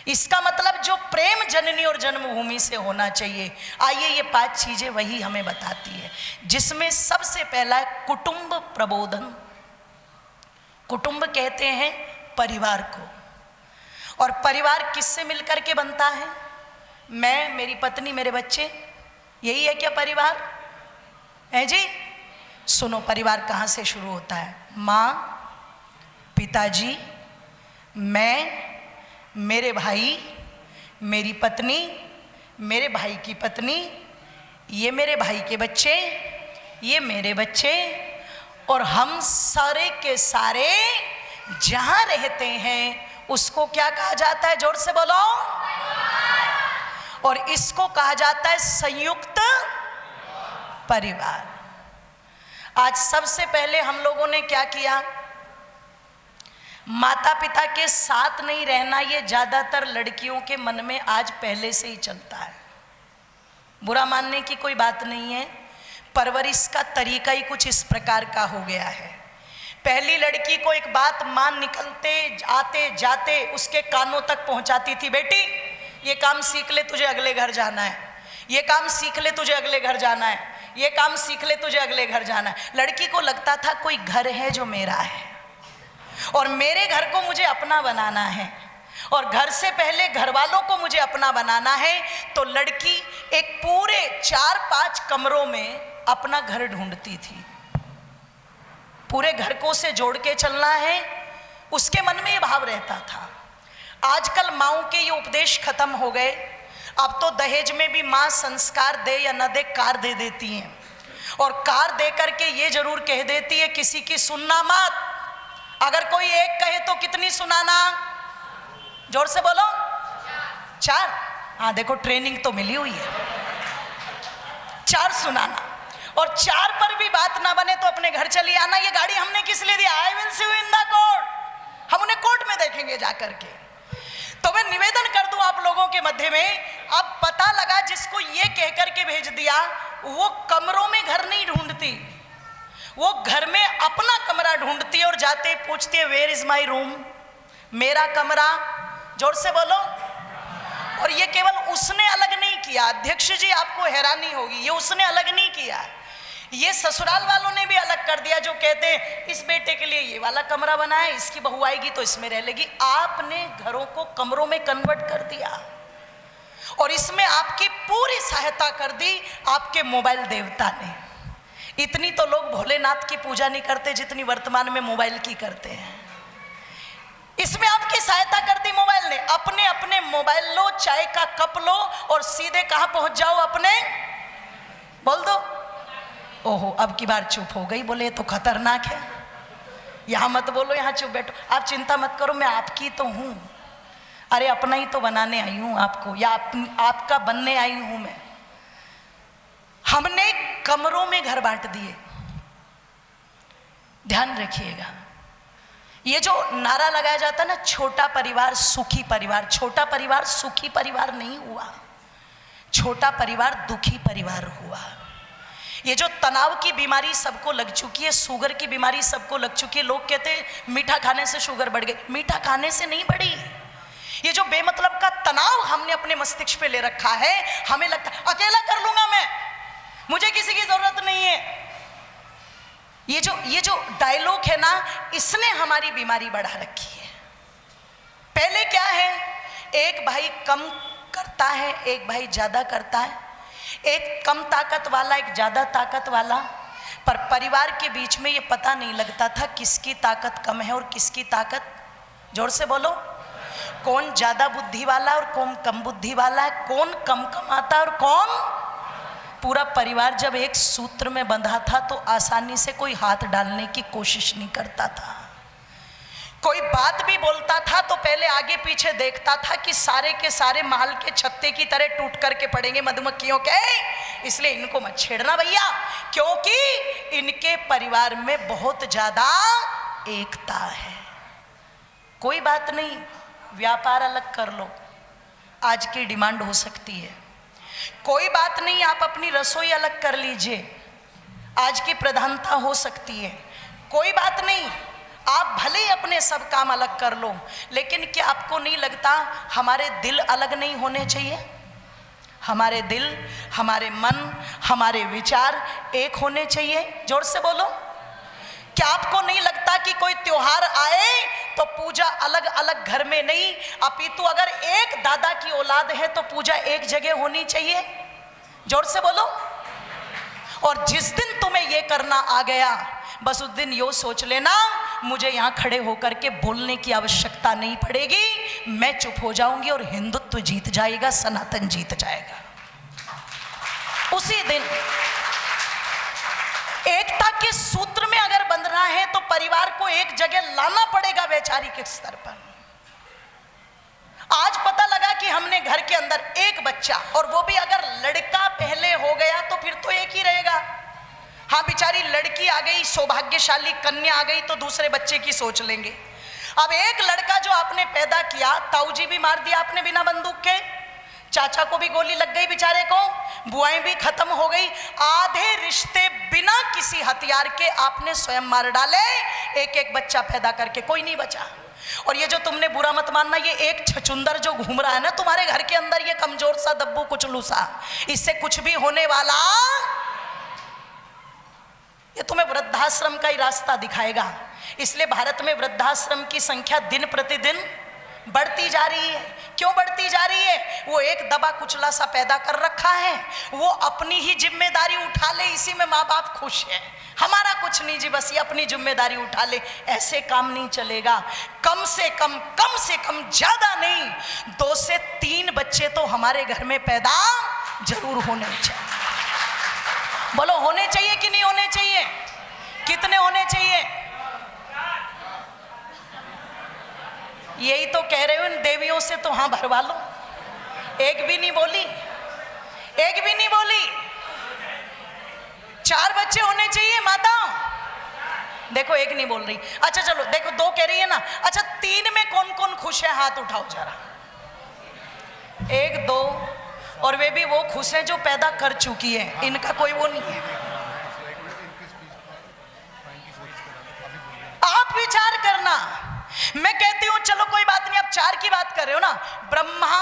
इसका मतलब जो प्रेम जननी और जन्मभूमि से होना चाहिए। आइए ये 5 चीजें वही हमें बताती है, जिसमें सबसे पहला है कुटुंब प्रबोधन। कुटुंब कहते हैं परिवार को, और परिवार किससे मिलकर के बनता है? मैं, मेरी पत्नी, मेरे बच्चे, यही है क्या परिवार है जी? सुनो, परिवार कहाँ से शुरू होता है? माँ, पिताजी, मैं, मेरे भाई, मेरी पत्नी, मेरे भाई की पत्नी, ये मेरे भाई के बच्चे, ये मेरे बच्चे, और हम सारे के सारे जहाँ रहते हैं उसको क्या कहा जाता है? जोर से बोलो। और इसको कहा जाता है संयुक्त परिवार। आज सबसे पहले हम लोगों ने क्या किया? माता पिता के साथ नहीं रहना, ये ज्यादातर लड़कियों के मन में आज पहले से ही चलता है। बुरा मानने की कोई बात नहीं है, परवरिश का तरीका ही कुछ इस प्रकार का हो गया है। पहली लड़की को एक बात मां निकलते आते जाते उसके कानों तक पहुंचाती थी, बेटी ये काम सीख ले, तुझे अगले घर जाना है, ये काम सीख ले, तुझे अगले घर जाना है, ये काम सीख ले, तुझे अगले घर जाना है। लड़की को लगता था कोई घर है जो मेरा है, और मेरे घर को मुझे अपना बनाना है, और घर से पहले घर वालों को मुझे अपना बनाना है। तो लड़की एक पूरे 4-5 कमरों में अपना घर ढूंढती थी। पूरे घर को से जोड़ के चलना है, उसके मन में ये भाव रहता था। आजकल माँओं के ये उपदेश खत्म हो गए। अब तो दहेज में भी माँ संस्कार दे या न दे, कार दे देती हैं, और कार दे करके ये जरूर कह देती है किसी की सुनना मत। अगर कोई एक कहे तो कितनी सुनाना? जोर से बोलो। 4। हाँ देखो, ट्रेनिंग तो मिली हुई है। 4 सुनाना, और 4 पर भी बात ना बने तो अपने घर चली आना। ये गाड़ी हमने किस लिए दिया? I will see you in the court. हम उन्हें कोर्ट में देखेंगे जाकर के। तो मैं निवेदन कर दूं आप लोगों के मध्य में, अब पता लगा जिसको ये कह करके भेज दिया वो कमरों में घर नहीं ढूंढती, वो घर में अपना कमरा ढूंढती है, और जाते पूछती है वेयर इज माई रूम, मेरा कमरा। जोर से बोलो। और ये केवल उसने अलग नहीं किया, अध्यक्ष जी आपको हैरानी होगी, ये उसने अलग नहीं किया, ये ससुराल वालों ने भी अलग कर दिया, जो कहते हैं इस बेटे के लिए ये वाला कमरा बना है, इसकी बहू आएगी तो इसमें रह लेगी। आपने घरों को कमरों में कन्वर्ट कर दिया, और इसमें आपकी पूरी सहायता कर दी आपके मोबाइल देवता ने। इतनी तो लोग भोलेनाथ की पूजा नहीं करते जितनी वर्तमान में मोबाइल की करते हैं। इसमें आपकी सहायता कर दी मोबाइल ने। अपने अपने मोबाइल लो, चाय का कप लो, और सीधे कहां पहुंच जाओ? अपने, बोल दो। ओहो, अब की बार चुप हो गई, बोले तो खतरनाक है, यहां मत बोलो, यहां चुप बैठो। आप चिंता मत करो, मैं आपकी तो हूं। अरे अपना ही तो बनाने आई हूं आपको, या आपका बनने आई हूं मैं। हमने कमरों में घर बांट दिए। ध्यान रखिएगा, ये जो नारा लगाया जाता है ना, छोटा परिवार सुखी परिवार, छोटा परिवार सुखी परिवार नहीं हुआ, छोटा परिवार दुखी परिवार हुआ। ये जो तनाव की बीमारी सबको लग चुकी है, शुगर की बीमारी सबको लग चुकी है। लोग कहते हैं मीठा खाने से शुगर बढ़ गई, मीठा खाने से नहीं बढ़ी। ये जो बेमतलब का तनाव हमने अपने मस्तिष्क पे ले रखा है, हमें लगता है अकेला कर लूंगा मैं, मुझे किसी की जरूरत नहीं है। ये जो डायलॉग है ना, इसने हमारी बीमारी बढ़ा रखी है। पहले क्या है, एक भाई कम करता है, एक भाई ज्यादा करता है, एक कम ताकत वाला, एक ज्यादा ताकत वाला, पर परिवार के बीच में ये पता नहीं लगता था किसकी ताकत कम है और किसकी ताकत, जोर से बोलो, कौन ज्यादा बुद्धि वाला और कौन कम बुद्धि वाला है, कौन कम कमाता और कौन। पूरा परिवार जब एक सूत्र में बंधा था तो आसानी से कोई हाथ डालने की कोशिश नहीं करता था। कोई बात भी बोलता था तो पहले आगे पीछे देखता था कि सारे के सारे महल के छत्ते की तरह टूट करके पड़ेंगे मधुमक्खियों के, इसलिए इनको मत छेड़ना भैया, क्योंकि इनके परिवार में बहुत ज्यादा एकता है। कोई बात नहीं, व्यापार अलग कर लो, आज की डिमांड हो सकती है। कोई बात नहीं, आप अपनी रसोई अलग कर लीजिए, आज की प्रधानता हो सकती है। कोई बात नहीं, आप भले ही अपने सब काम अलग कर लो, लेकिन क्या आपको नहीं लगता हमारे दिल अलग नहीं होने चाहिए? हमारे दिल, हमारे मन, हमारे विचार एक होने चाहिए। जोर से बोलो। क्या आपको नहीं लगता कि कोई त्योहार आए तो पूजा अलग अलग घर में नहीं, अपितु अगर एक दादा की औलाद है तो पूजा एक जगह होनी चाहिए? जोर से बोलो। और जिस दिन तुम्हें ये करना आ गया, बस उस दिन यो सोच लेना, मुझे यहाँ खड़े होकर के बोलने की आवश्यकता नहीं पड़ेगी, मैं चुप हो जाऊंगी और हिंदुत्व जीत जाएगा, सनातन जीत जाएगा। उसी दिन एकता के सूत्र में अगर बंधना है तो परिवार को एक जगह लाना पड़ेगा वैचारिक स्तर पर। आज पता लगा कि हमने घर के अंदर एक बच्चा, और वो भी अगर लड़का पहले हो गया तो फिर तो एक ही रहेगा। हाँ, बेचारी लड़की आ गई, सौभाग्यशाली कन्या आ गई तो दूसरे बच्चे की सोच लेंगे। अब एक लड़का जो आपने पैदा किया, ताऊजी भी मार दिया आपने बिना बंदूक के, चाचा को भी गोली लग गई बेचारे को, बुआएं भी खत्म हो गई, आधे रिश्ते बिना किसी हथियार के आपने स्वयं मार डाले, एक एक बच्चा पैदा करके, कोई नहीं बचा। और ये जो तुमने बुरा मत मानना, ये एक छचुंदर जो घूम रहा है ना तुम्हारे घर के अंदर, ये कमजोर सा दब्बू कुचलू सा, इससे कुछ भी होने वाला, ये तुम्हें वृद्धाश्रम का ही रास्ता दिखाएगा। इसलिए भारत में वृद्धाश्रम की संख्या दिन प्रतिदिन बढ़ती जा रही है। क्यों बढ़ती जा रही है? वो एक दबा कुचला सा पैदा कर रखा है, वो अपनी ही जिम्मेदारी उठा ले, इसी में माँ बाप खुश है, हमारा कुछ नहीं जी, बस ये अपनी जिम्मेदारी उठा ले। ऐसे काम नहीं चलेगा। कम से कम ज्यादा नहीं, 2 से 3 बच्चे तो हमारे घर में पैदा जरूर होने चाहिए। बोलो, होने चाहिए कि नहीं होने चाहिए? कितने होने चाहिए? यही तो कह रहे हो, इन देवियों से तो हाँ भरवा लो। एक भी नहीं बोली, एक भी नहीं बोली। 4 बच्चे होने चाहिए माता। देखो, एक नहीं बोल रही। अच्छा चलो, देखो 2 कह रही है ना। अच्छा, 3 में कौन कौन खुश है? हाथ उठाओ जरा। 1 2, और वे भी वो खुश हैं जो पैदा कर चुकी है, इनका कोई वो नहीं है। आप विचार करना। मैं कहती हूं चलो कोई बात नहीं, आप 4 की बात कर रहे हो ना, ब्रह्मा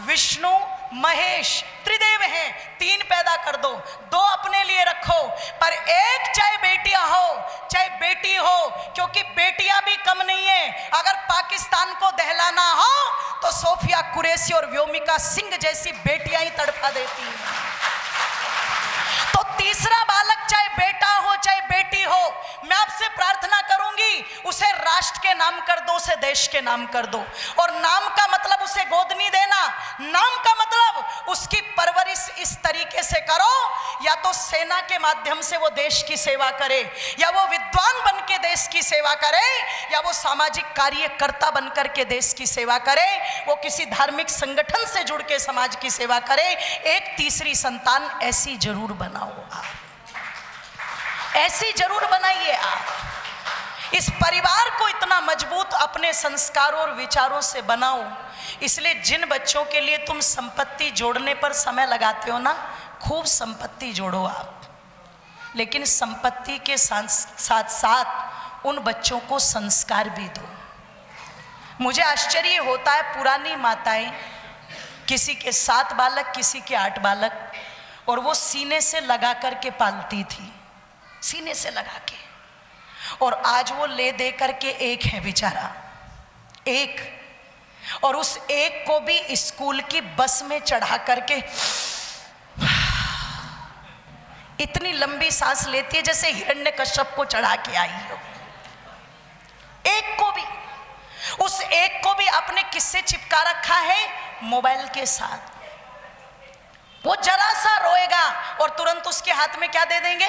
विष्णु महेश त्रिदेव हैं, 3 पैदा कर दो, 2 अपने लिए रखो, पर एक चाहे बेटियां हो चाहे बेटी हो, क्योंकि बेटियां भी कम नहीं है। अगर पाकिस्तान को दहलाना हो तो सोफिया कुरैशी और व्योमिका सिंह जैसी बेटियां ही तड़पा देती हैं। तो तीसरा बालक चाहे बेटा हो चाहे बेटी हो, मैं आपसे प्रार्थना करूंगी, उसे राष्ट्र के नाम कर दो, उसे देश के नाम कर दो। और नाम का मतलब उसे गोद नहीं देना, नाम का मतलब उसकी परवरिश इस तरीके से करो, या तो सेना के माध्यम से वो देश की सेवा करे, या वो विद्वान बन के देश की सेवा करे, या वो सामाजिक कार्यकर्ता बनकर के देश की सेवा करे, वो किसी धार्मिक संगठन से जुड़ के समाज की सेवा करे। एक तीसरी संतान ऐसी जरूर बनाओ, आप ऐसी जरूर बनाइए। आप इस परिवार को इतना मजबूत अपने संस्कारों और विचारों से बनाओ। इसलिए जिन बच्चों के लिए तुम संपत्ति जोड़ने पर समय लगाते हो ना, खूब संपत्ति जोड़ो आप, लेकिन संपत्ति के साथ साथ उन बच्चों को संस्कार भी दो। मुझे आश्चर्य होता है, पुरानी माताएं, किसी के 7 बालक किसी के 8 बालक, और वो सीने से लगा करके पालती थी, सीने से लगा के, और आज वो ले दे करके एक है बेचारा, एक, और उस एक को भी स्कूल की बस में चढ़ा करके इतनी लंबी सांस लेती है जैसे हिरण्यकश्यप को चढ़ा के आई हो। एक को भी, उस एक को भी आपने किससे चिपका रखा है? मोबाइल के साथ। वो जरा सा रोएगा और तुरंत उसके हाथ में क्या दे देंगे?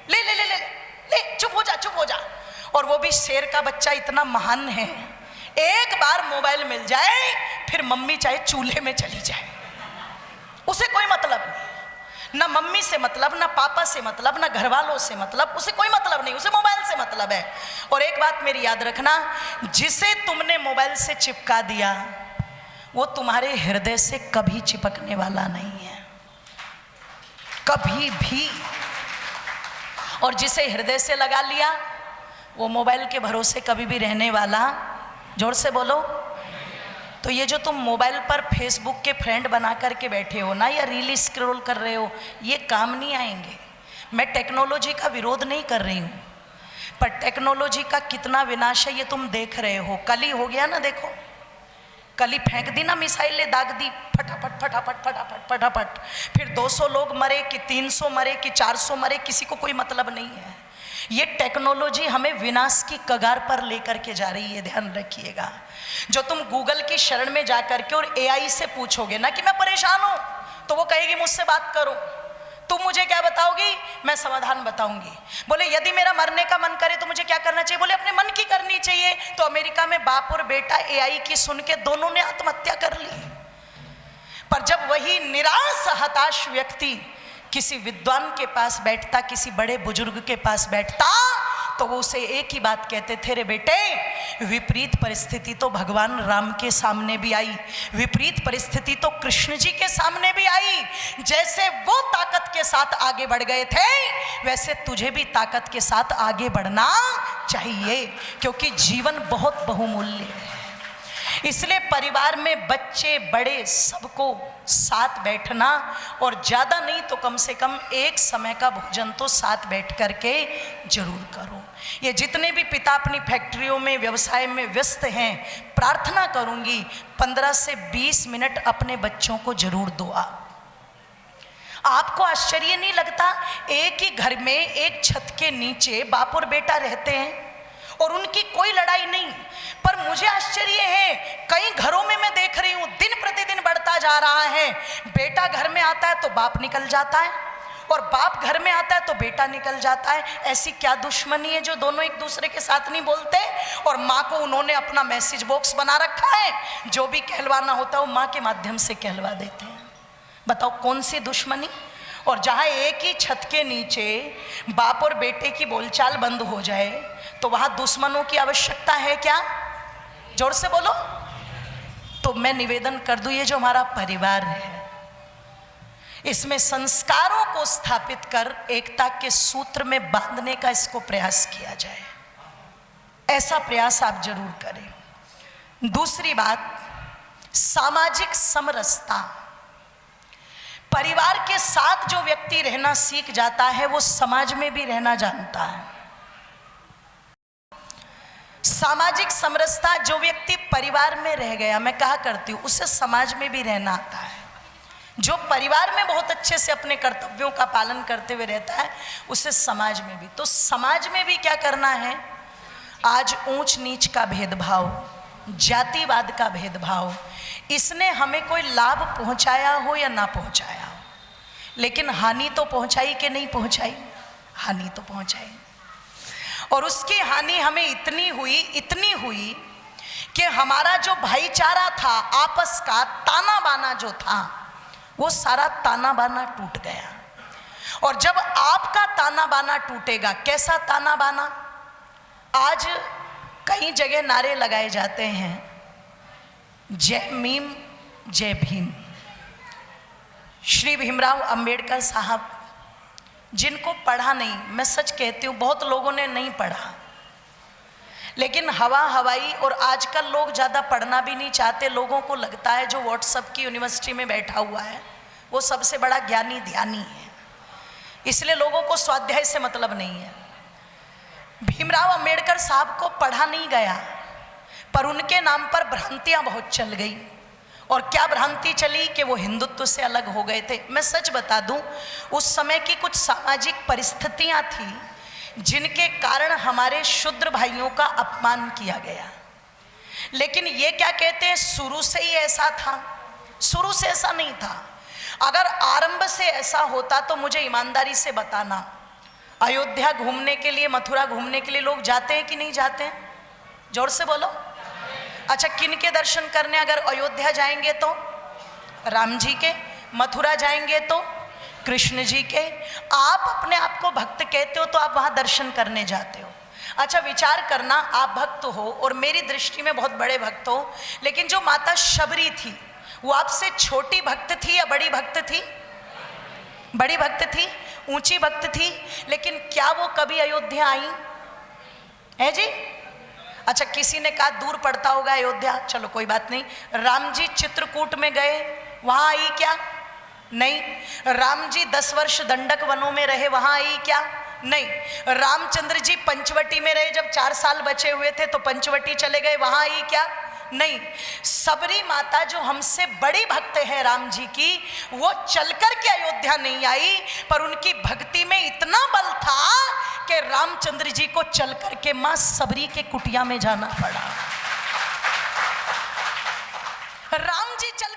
ले ले ले ले ले, चुप हो जा, चुप हो जा। और वो भी शेर का बच्चा इतना महान है, एक बार मोबाइल मिल जाए फिर मम्मी चाहे चूल्हे में चली जाए, उसे कोई मतलब नहीं, ना मम्मी से मतलब, ना पापा से मतलब, ना घर वालों से मतलब, उसे कोई मतलब नहीं, उसे मोबाइल से मतलब है। और एक बात मेरी याद रखना, जिसे तुमने मोबाइल से चिपका दिया वो तुम्हारे हृदय से कभी चिपकने वाला नहीं है, कभी भी। और जिसे हृदय से लगा लिया वो मोबाइल के भरोसे कभी भी रहने वाला, जोर से बोलो। तो ये जो तुम मोबाइल पर फेसबुक के फ्रेंड बना करके बैठे हो ना, या रील स्क्रॉल कर रहे हो, ये काम नहीं आएंगे। मैं टेक्नोलॉजी का विरोध नहीं कर रही हूँ, पर टेक्नोलॉजी का कितना विनाश है ये तुम देख रहे हो। कल ही हो गया ना, देखो कल ही फेंक दी ना मिसाइलें, दाग दी फटाफट फटाफट फटाफट फटाफट, फिर 200 लोग मरे कि 300 मरे कि 400 मरे, किसी को कोई मतलब नहीं है। ये टेक्नोलॉजी हमें विनाश की कगार पर लेकर के जा रही है, ध्यान रखिएगा। जो तुम गूगल की शरण में जाकर के और एआई से पूछोगे ना कि मैं परेशान हूं, तो वो कहेगी मुझसे बात करो। तुम मुझे क्या बताओगी? मैं समाधान बताऊंगी। बोले यदि मेरा मरने का मन करे तो मुझे क्या करना चाहिए? बोले अपने मन की करनी चाहिए। तो अमेरिका में बाप और बेटा एआई की सुन के दोनों ने आत्महत्या कर ली। पर जब वही निराश हताश व्यक्ति किसी विद्वान के पास बैठता, किसी बड़े बुजुर्ग के पास बैठता, तो वो उसे एक ही बात कहते थे, रे बेटे, विपरीत परिस्थिति तो भगवान राम के सामने भी आई, विपरीत परिस्थिति तो कृष्ण जी के सामने भी आई। जैसे वो ताकत के साथ आगे बढ़ गए थे, वैसे तुझे भी ताकत के साथ आगे बढ़ना चाहिए, क्योंकि जीवन बहुत बहुमूल्य है। इसलिए परिवार में बच्चे बड़े सबको साथ बैठना, और ज़्यादा नहीं तो कम से कम एक समय का भोजन तो साथ बैठ करके जरूर करो। ये जितने भी पिता अपनी फैक्ट्रियों में व्यवसाय में व्यस्त हैं, प्रार्थना करूंगी 15 से 20 मिनट अपने बच्चों को जरूर दो। आपको आश्चर्य नहीं लगता? एक ही घर में एक छत के नीचे बाप और बेटा रहते हैं और उनकी कोई लड़ाई नहीं। पर मुझे आश्चर्य है, कई घरों में मैं देख रही हूं दिन प्रतिदिन बढ़ता जा रहा है। बेटा घर में आता है तो बाप निकल जाता है, और बाप घर में आता है तो बेटा निकल जाता है। ऐसी क्या दुश्मनी है जो दोनों एक दूसरे के साथ नहीं बोलते? और माँ को उन्होंने अपना मैसेज बॉक्स बना रखा है, जो भी कहलवाना होता है वो माँ के माध्यम से कहलवा देते हैं। बताओ कौन सी दुश्मनी? और जहाँ एक ही छत के नीचे बाप और बेटे की बोलचाल बंद हो जाए, तो वहाँ दुश्मनों की आवश्यकता है क्या? जोर से बोलो। तो मैं निवेदन कर दूं, ये जो हमारा परिवार है, इसमें संस्कारों को स्थापित कर एकता के सूत्र में बांधने का इसको प्रयास किया जाए। ऐसा प्रयास आप जरूर करें। दूसरी बात, सामाजिक समरसता। परिवार के साथ जो व्यक्ति रहना सीख जाता है, वो समाज में भी रहना जानता है। सामाजिक समरसता, जो व्यक्ति परिवार में रह गया, मैं कहा करती हूँ, उसे समाज में भी रहना आता है। जो परिवार में बहुत अच्छे से अपने कर्तव्यों का पालन करते हुए रहता है, उसे समाज में भी। तो समाज में भी क्या करना है? आज ऊंच नीच का भेदभाव, जातिवाद का भेदभाव, इसने हमें कोई लाभ पहुंचाया हो या ना पहुंचाया हो, लेकिन हानि तो पहुंचाई कि नहीं पहुंचाई? हानि तो पहुंचाई। और उसकी हानि हमें इतनी हुई कि हमारा जो भाईचारा था, आपस का ताना बाना जो था, वो सारा ताना बाना टूट गया। और जब आपका ताना बाना टूटेगा, कैसा ताना बाना? आज कई जगह नारे लगाए जाते हैं, जय मीम जय भीम। श्री भीमराव अंबेडकर साहब, जिनको पढ़ा नहीं, मैं सच कहती हूँ बहुत लोगों ने नहीं पढ़ा, लेकिन हवा हवाई, और आजकल लोग ज़्यादा पढ़ना भी नहीं चाहते। लोगों को लगता है जो व्हाट्सएप की यूनिवर्सिटी में बैठा हुआ है वो सबसे बड़ा ज्ञानी ध्यानी है, इसलिए लोगों को स्वाध्याय से मतलब नहीं है। भीमराव अंबेडकर साहब को पढ़ा नहीं गया, पर उनके नाम पर भ्रांतियाँ बहुत चल गई। और क्या भ्रांति चली कि वो हिंदुत्व से अलग हो गए थे। मैं सच बता दूं, उस समय की कुछ सामाजिक परिस्थितियां थी जिनके कारण हमारे शूद्र भाइयों का अपमान किया गया। लेकिन ये क्या कहते हैं, शुरू से ही ऐसा था? शुरू से ऐसा नहीं था। अगर आरंभ से ऐसा होता तो मुझे ईमानदारी से बताना, अयोध्या घूमने के लिए, मथुरा घूमने के लिए लोग जाते हैं कि नहीं जाते हैं? जोर से बोलो। अच्छा, किन के दर्शन करने अगर अयोध्या जाएंगे तो? राम जी के। मथुरा जाएंगे तो कृष्ण जी के। आप अपने आप को भक्त कहते हो तो आप वहाँ दर्शन करने जाते हो। अच्छा विचार करना, आप भक्त हो और मेरी दृष्टि में बहुत बड़े भक्त हो, लेकिन जो माता शबरी थी वो आपसे छोटी भक्त थी या बड़ी भक्त थी? बड़ी भक्त थी, ऊंची भक्त थी। लेकिन क्या वो कभी अयोध्या आई? है जी। अच्छा, किसी ने कहा दूर पड़ता होगा अयोध्या, चलो कोई बात नहीं। राम जी चित्रकूट में गए, वहां आई क्या? नहीं। राम जी 10 वर्ष दंडक वनों में रहे, वहां आई क्या? नहीं। रामचंद्र जी पंचवटी में रहे, जब 4 साल बचे हुए थे तो पंचवटी चले गए, वहां आई क्या? नहीं। सबरी माता जो हमसे बड़ी भक्त है राम जी की, वो चलकर के अयोध्या नहीं आई, पर उनकी भक्ति में इतना बल था कि रामचंद्र जी को चलकर के मां सबरी के कुटिया में जाना पड़ा। राम जी चल